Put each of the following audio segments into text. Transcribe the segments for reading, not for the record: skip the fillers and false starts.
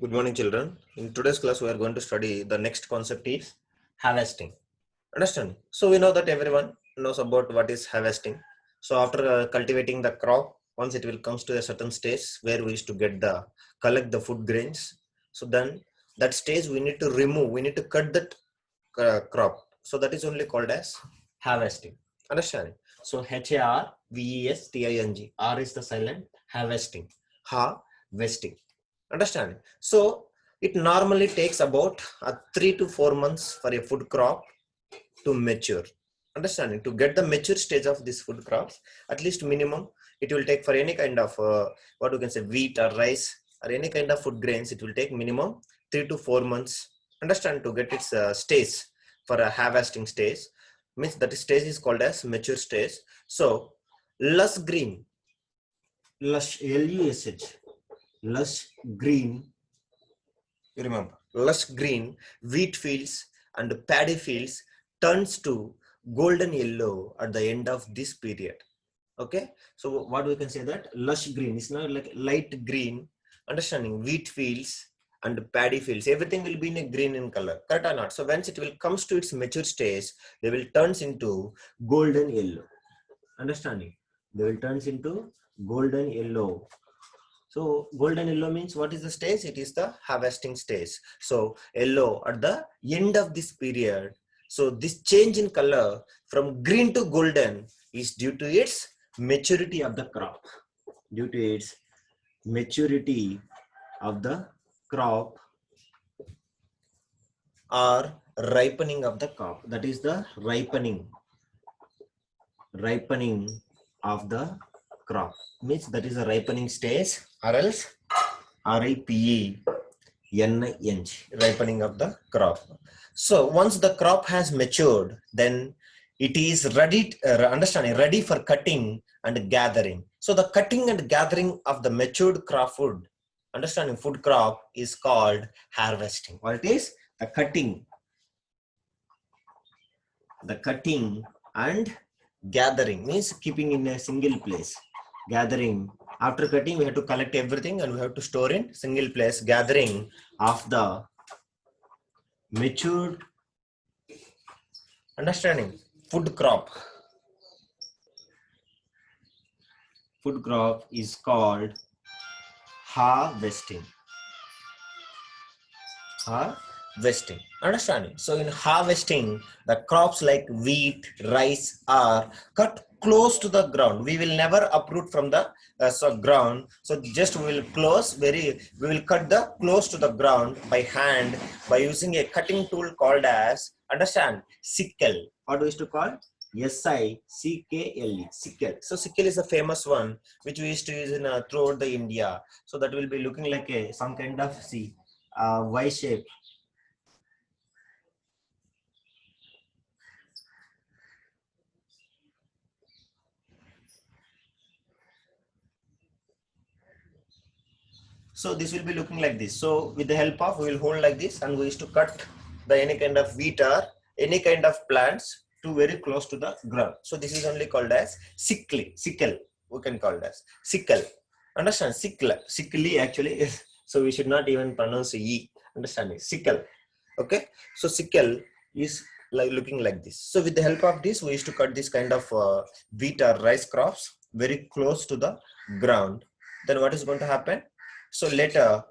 Good morning, children. In today's class, we are going to study the next concept is harvesting. Understand? So we know that everyone knows about what is harvesting. So after cultivating the crop, once it will comes to a certain stage where we used to collect the food grains. So then that stage we need to remove, we need to cut that crop. So that is only called as harvesting. Understand? So Harvesting. R is the silent. Harvesting. Harvesting. Understand? So it normally takes about 3 to 4 months for a food crop to mature. Understanding? To get the mature stage of these food crops, at least minimum, it will take for any kind of what we can say wheat or rice or any kind of food grains. It will take minimum 3 to 4 months. Understand? To get its stage for a harvesting stage, means that stage is called as mature stage. So lush green, lush lush lush green, you remember, lush green wheat fields and paddy fields turns to golden yellow at the end of this period. Okay, so what we can say that lush green is not like light green. Understanding? Wheat fields and paddy fields, everything will be in a green in color, correct or not? So once it will comes to its mature stage, they will turns into golden yellow. Understanding? They will turns into golden yellow. So golden yellow means what is the stage? It is the harvesting stage. So yellow at the end of this period. So this change in color from green to golden is due to its maturity of the crop. Due to its maturity of the crop or ripening of the crop. That is the ripening of the crop. Means that is a ripening stage, or else RIPENING, ripening of the crop. So once the crop has matured, then it is ready, ready for cutting and gathering. So the cutting and gathering of the matured crop food, understanding, food crop, is called harvesting. What it is? The cutting and gathering means keeping in a single place. Gathering, after cutting we have to collect everything and we have to store in single place. Gathering of the matured, understanding, food crop is called harvesting. Understanding? So in harvesting, the crops like wheat, rice are cut close to the ground. We will never uproot from the ground. So just we will cut the close to the ground by hand by using a cutting tool called as, understand, sickle. What do we used to call? SICKLE, sickle. So sickle is a famous one which we used to use in throughout the India. So that will be looking like a some kind of Y shape. So this will be looking like this. So with the help of, we will hold like this and we used to cut the any kind of wheat or any kind of plants to very close to the ground. So this is only called as sickle. We can call it as sickle. Understand? Sickle actually. So we should not even pronounce E. Understanding? Sickle. Okay. So sickle is like looking like this. So with the help of this, we used to cut this kind of wheat or rice crops very close to the ground. Then what is going to happen? So later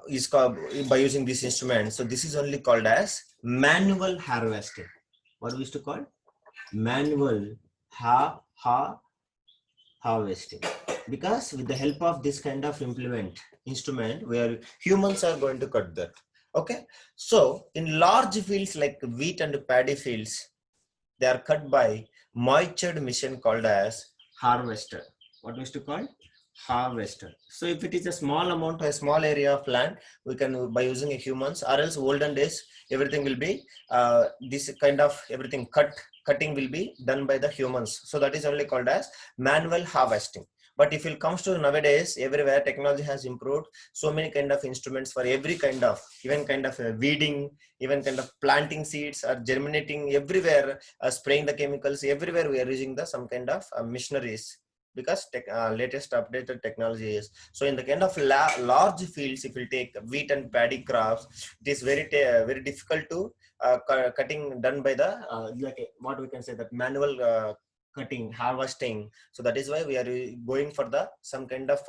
is called by using this instrument. So this is only called as manual harvesting. What we used to call? Manual harvesting. Because with the help of this kind of instrument where humans are going to cut that. Okay. So in large fields like wheat and paddy fields, they are cut by moistured machine called as harvester. What we used to call? Harvester. So if it is a small amount, a small area of land, we can by using a humans, or else olden days everything will be this kind of everything cutting will be done by the humans. So that is only called as manual harvesting. But if it comes to nowadays, everywhere technology has improved. So many kind of instruments for every kind of, even kind of weeding, even kind of planting seeds or germinating, everywhere spraying the chemicals, everywhere we are using the some kind of machineries. because latest updated technology is. So in the kind of large fields, if you take wheat and paddy crops, it is very difficult to cutting done by the like what we can say that manual cutting, harvesting. So that is why we are going for the some kind of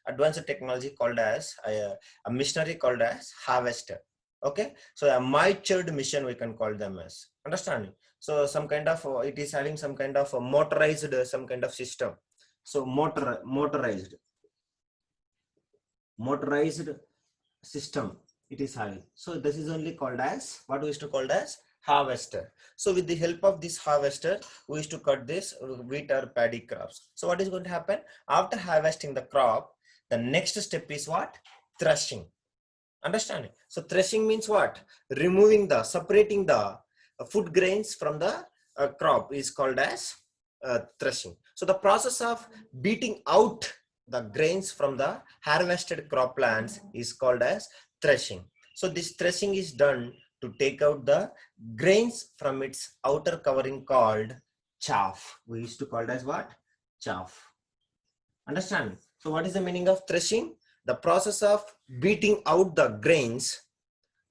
advanced technology called as a machinery called as harvester. Okay, so a matured mission we can call them as, understanding. So some kind of it is having some kind of motorized some kind of system. So motorized system it is having. So this is only called as what we used to call as harvester. So with the help of this harvester, we used to cut this wheat or paddy crops. So what is going to happen after harvesting the crop? The next step is what? Threshing. Understanding. So threshing means what? Removing the separating the food grains from the crop is called as threshing. So the process of beating out the grains from the harvested crop plants is called as threshing. So this threshing is done to take out the grains from its outer covering called chaff. We used to call it as what? Chaff. Understand? So what is the meaning of threshing? The process of beating out the grains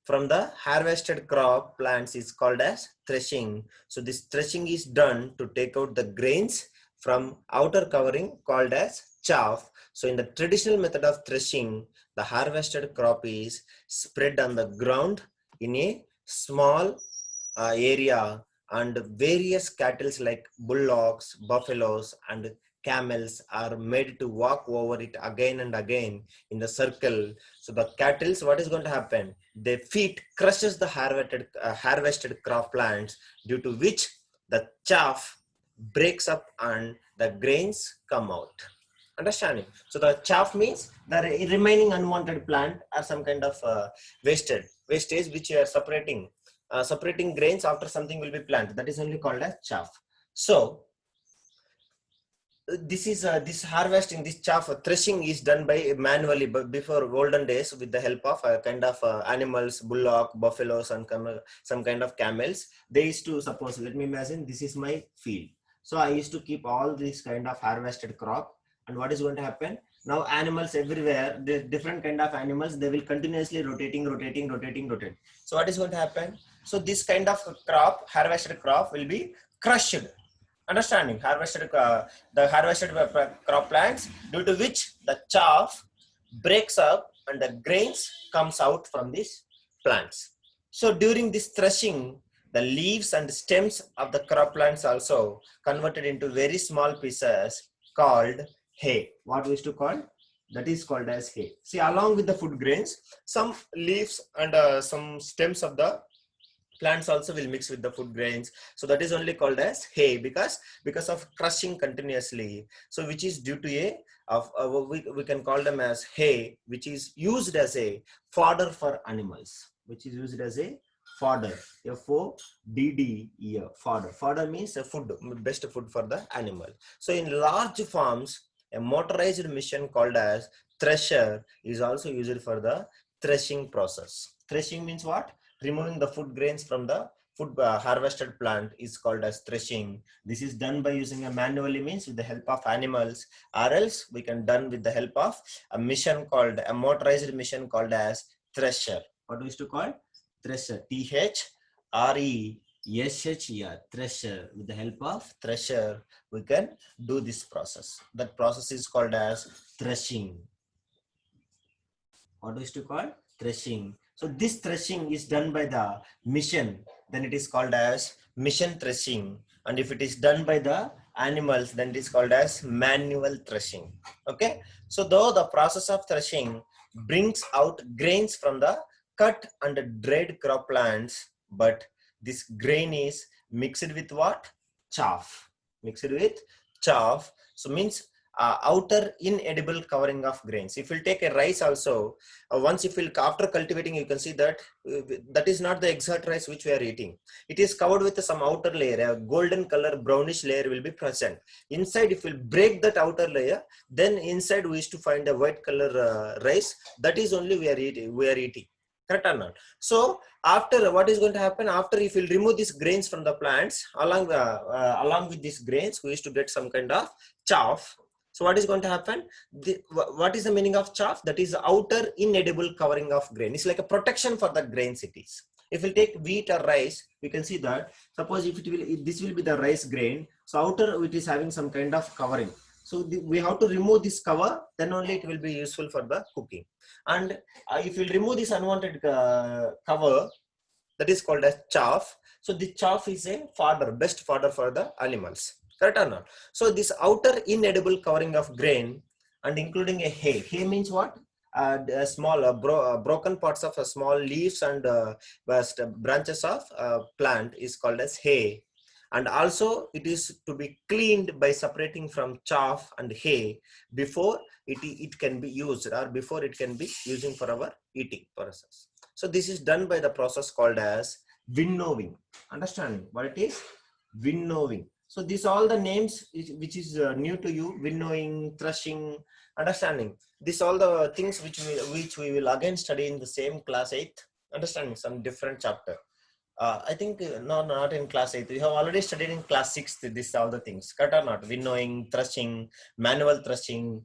from the harvested crop plants is called as threshing. So this threshing is done to take out the grains from outer covering called as chaff. So in the traditional method of threshing, the harvested crop is spread on the ground in a small area, and various cattle like bullocks, buffaloes, and camels are made to walk over it again and again in the circle. So the cattle, what is going to happen? Their feet crushes the harvested crop plants, due to which the chaff breaks up and the grains come out. Understanding? So the chaff means the remaining unwanted plant or some kind of wastage which you are separating grains after something will be planted. That is only called as chaff. So this is this harvesting, this chaff threshing is done by manually, but before olden days with the help of kind of animals, bullock, buffaloes, and some kind of camels. They used to, suppose, let me imagine this is my field. So I used to keep all this kind of harvested crop, and what is going to happen now? Animals everywhere, the different kind of animals, they will continuously rotating. So what is going to happen? So this kind of crop, harvested crop, will be crushed. Understanding? The harvested crop plants, due to which the chaff breaks up and the grains comes out from these plants. So during this threshing, the leaves and stems of the crop plants also converted into very small pieces called hay. What we used to call? That is called as hay. See, along with the food grains, some leaves and some stems of the plants also will mix with the food grains. So that is only called as hay, because of crushing continuously. So which is due to we can call them as hay, which is used as a fodder for animals, which is used as a fodder. F-O-D-D-E, fodder. Fodder means a food, best food for the animal. So in large farms, a motorized machine called as thresher is also used for the threshing process. Threshing means what? Removing the food grains from the food harvested plant is called as threshing. This is done by using a manually, means with the help of animals, or else we can done with the help of a machine called, a motorized machine called as thresher. What we used to call? Thresher. T-H-R-E-S-H-E-R, thresher. With the help of thresher, we can do this process. That process is called as threshing. What we used to call? Threshing. So this threshing is done by the machine, then it is called as machine threshing. And if it is done by the animals, then it is called as manual threshing. Okay. So though the process of threshing brings out grains from the cut and dried crop plants, but this grain is mixed with what? Chaff. Mixed with chaff. So means outer inedible covering of grains. If you take a rice also, once if you after cultivating, you can see that that is not the exact rice which we are eating. It is covered with some outer layer, a golden color brownish layer will be present inside. If we break that outer layer, then inside we used to find a white color rice. That is only we are eating. Correct or not? So after, what is going to happen after, if you remove these grains from the plants, along with these grains we used to get some kind of chaff. So what is going to happen? What is the meaning of chaff? That is outer inedible covering of grain. It's like a protection for the grains it is. If we take wheat or rice, we can see that suppose if this will be the rice grain. So outer it is having some kind of covering. So we have to remove this cover, then only it will be useful for the cooking. And if you remove this unwanted cover, that is called as chaff. So the chaff is a fodder, best fodder for the animals. Correct or not? So this outer inedible covering of grain and including a hay. Hay means what? Small broken parts of small leaves and branches of plant is called as hay. And also it is to be cleaned by separating from chaff and hay before it can be used, or before it can be using for our eating process. So this is done by the process called as winnowing. Understand what it is? Winnowing. So these all the names which is new to you: winnowing, threshing, understanding. These all the things which we will again study in the same class 8th. Understanding some different chapter. I think no, not in class 8th. We have already studied in class 6th. This all the things. Correct or not? Winnowing, threshing, manual threshing,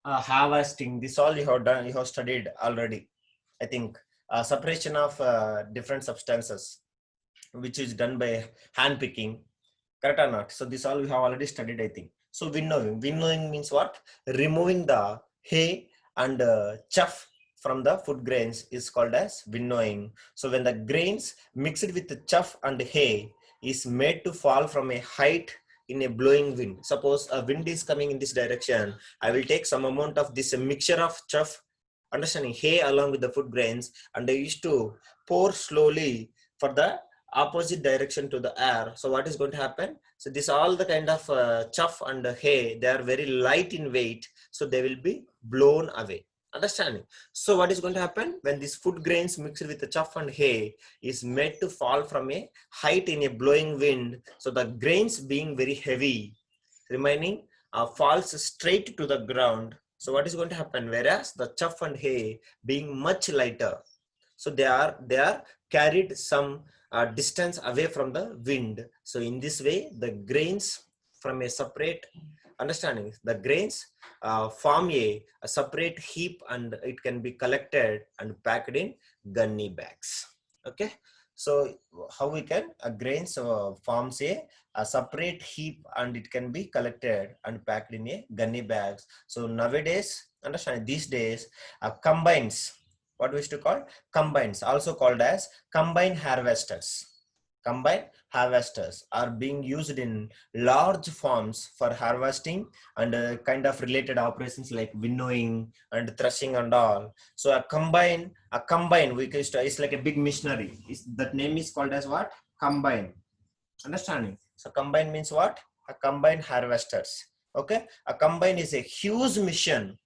harvesting. This all you have done. You have studied already. I think separation of different substances, which is done by hand picking. Correct or not? So this all we have already studied, I think. So winnowing. Winnowing means what? Removing the hay and chaff from the food grains is called as winnowing. So when the grains mixed with the chaff and hay is made to fall from a height in a blowing wind. Suppose a wind is coming in this direction. I will take some amount of this mixture of chaff, understanding, hay along with the food grains, and I used to pour slowly for the opposite direction to the air. So what is going to happen? So this all the kind of chaff and hay, they are very light in weight, so they will be blown away. Understanding? So what is going to happen when these food grains mixed with the chaff and hay is made to fall from a height in a blowing wind? So the grains being very heavy, remaining falls straight to the ground. So what is going to happen? Whereas the chaff and hay being much lighter, so they are carried some distance away from the wind. So in this way, the grains from a separate, understanding, the grains form a separate heap, and it can be collected and packed in gunny bags. Okay. So how we can grains forms a separate heap, and it can be collected and packed in a gunny bags. So nowadays, understand, these days combines, what we used to call combines, also called as combine harvesters. Combine harvesters are being used in large farms for harvesting and kind of related operations like winnowing and threshing and all. So a combine we can is like a big machinery. That name is called as what? Combine. Understanding? So combine means what? A combine harvesters. Okay, a combine is a huge machine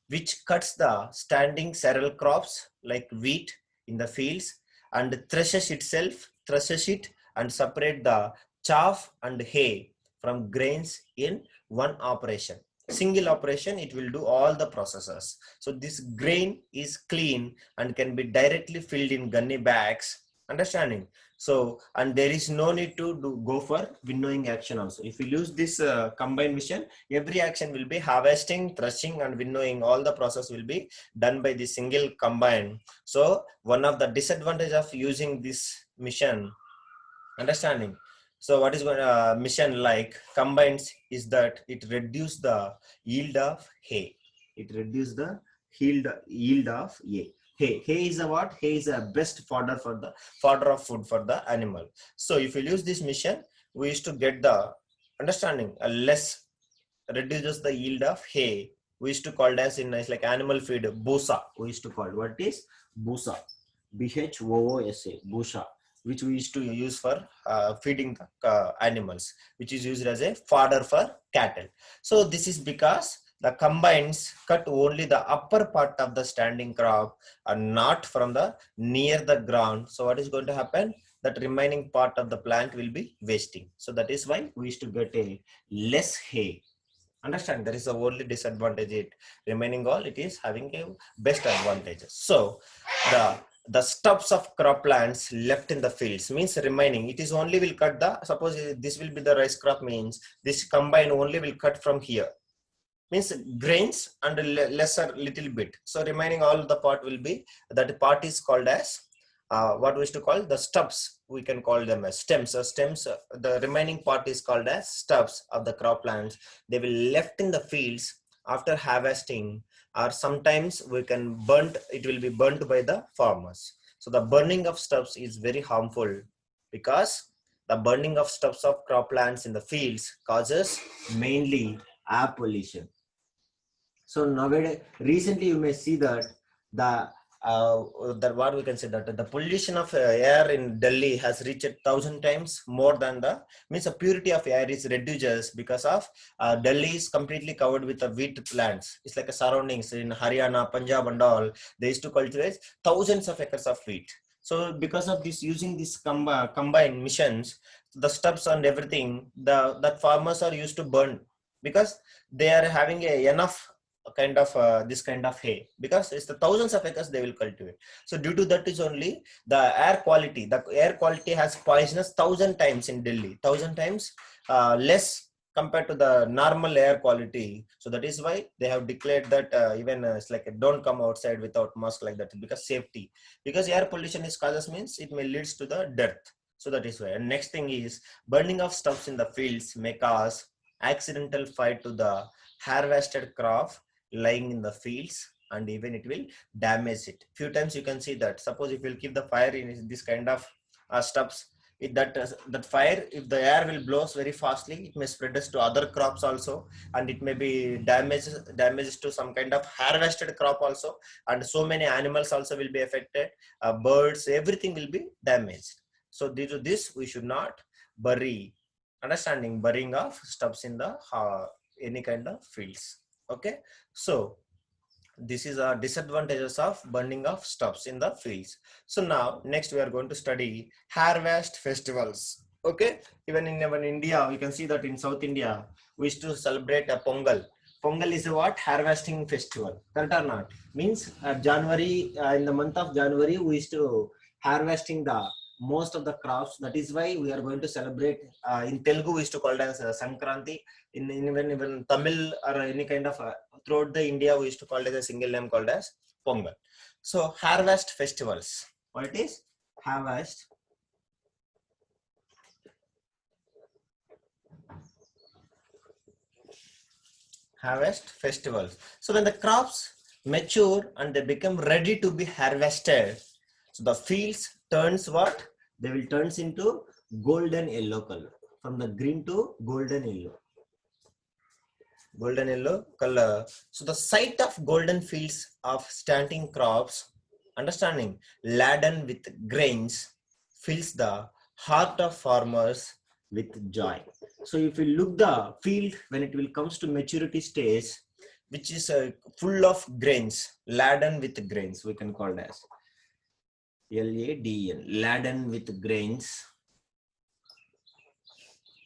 which cuts the standing cereal crops like wheat in the fields and threshes it and separate the chaff and hay from grains in one operation. Single operation, it will do all the processes. So this grain is clean and can be directly filled in gunny bags. Understanding? So, and there is no need to go for winnowing action also. If you use this combined machine, every action will be harvesting, threshing and winnowing. All the process will be done by the single combine. So one of the disadvantage of using this machine, understanding. So what is going mission like combines is that it reduce the yield of hay. It reduce the yield of hay. Hay is a what? Hay is a best fodder for the fodder of food for the animal. So if you use this mission, we used to get the, understanding, a less, reduces the yield of hay. We used to call it as in nice like animal feed, busa. We used to call it, what is busa? BHOOSA, busa, which we used to use for feeding the animals, which is used as a fodder for cattle. So this is because the combines cut only the upper part of the standing crop and not from the near the ground. So what is going to happen? That remaining part of the plant will be wasting. So that is why we used to get a less hay. Understand? There is the only disadvantage. It remaining all, it is having a best advantages. So the stubs of crop plants left in the fields means remaining, it is only will cut the, suppose this will be the rice crop, means this combine only will cut from here. means grains and lesser little bit. So remaining all the part will be, that part is called as what we used to call the stubs. We can call them as stems. So stems, the remaining part is called as stubs of the crop plants. They will left in the fields after harvesting, or sometimes we can burnt, it will be burnt by the farmers. So the burning of stubs is very harmful, because the burning of stubs of crop plants in the fields causes mainly air pollution. So nowadays, recently you may see that the what we can say, that the pollution of air in Delhi has reached 1,000 times more than the, means the purity of air is reduced, because of Delhi is completely covered with the wheat plants. It's like a surroundings in Haryana, Punjab and all. They used to cultivate thousands of acres of wheat. So because of this, using these combined missions, the stubs and everything, that farmers are used to burn, because they are having enough kind of this kind of hay, because it's the thousands of acres they will cultivate. So due to that is only the air quality has poisonous 1,000 times in Delhi, 1,000 times less compared to the normal air quality. So that is why they have declared that even it's like don't come outside without mask, like that, because safety, because air pollution is causes, means it may leads to the death. So that is why. And next thing is, burning of stuffs in the fields may cause accidental fire to the harvested crop lying in the fields, and even it will damage it. Few times you can see that, suppose if you'll keep the fire in this kind of stuffs, that fire, if the air will blows very fastly, it may spread us to other crops also, and it may be damages to some kind of harvested crop also, and so many animals also will be affected, birds, everything will be damaged. So due to this, we should not bury, understanding, burying of stuffs in the any kind of fields. Okay, so this is a disadvantages of burning of stuffs in the fields. So now next we are going to study harvest festivals. Okay, even in India, we can see that in South India we used to celebrate a Pongal. Pongal is a what? Harvesting festival. Correct or not? Means January, in the month of January, we used to harvesting the most of the crops. That is why we are going to celebrate. In Telugu, we used to call it as Sankranti. In even Tamil or any kind of throughout the India, we used to call it a single name called as Pongal. So harvest festivals. What it is? Harvest festivals. So when the crops mature and they become ready to be harvested, so the fields turns what? They will turns into golden yellow color, from the green to golden yellow. Golden yellow color. So the sight of golden fields of standing crops, understanding, laden with grains, fills the heart of farmers with joy. So if you look the field when it will comes to maturity stage, which is full of grains, laden with grains, we can call it as LADN, laden with grains,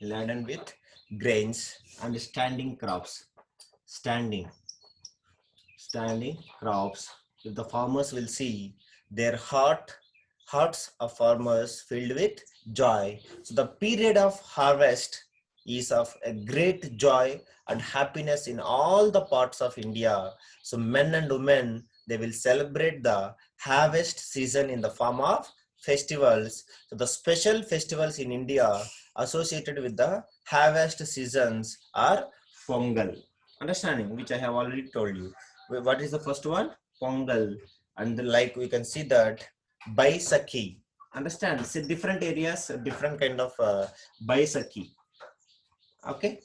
laden with grains and standing crops, standing crops. If the farmers will see, their hearts of farmers filled with joy. So the period of harvest is of a great joy and happiness in all the parts of India. So men and women, they will celebrate the harvest season in the form of festivals. So the special festivals in India associated with the harvest seasons are Pongal, understanding, which I have already told you. What is the first one? Pongal. And like we can see that Baisakhi. Understand? See different areas, different kind of Baisakhi. Okay.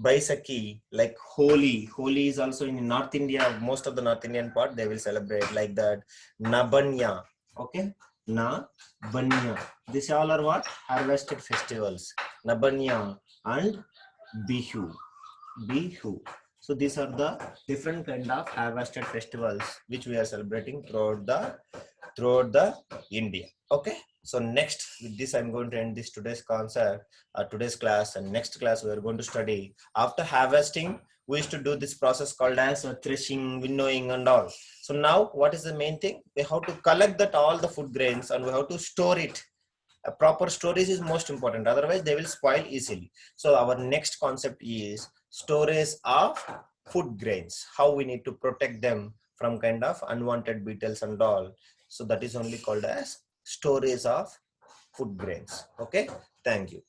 Baisakhi, like Holi. Holi is also in North India. Most of the North Indian part, they will celebrate like that. Nabanya. Okay. Nabanya. These all are what? Harvested festivals. Nabanya and Bihu. Bihu. So these are the different kind of harvested festivals which we are celebrating throughout the India. Okay. So next, with this, I'm going to end this today's concept, today's class, and next class we are going to study after harvesting. We used to do this process called as threshing, winnowing, and all. So now, what is the main thing? We have to collect that all the food grains and we have to store it. A proper storage is most important. Otherwise, they will spoil easily. So our next concept is storage of food grains, how we need to protect them from kind of unwanted beetles and all. So that is only called as storage of food grains. Okay, thank you.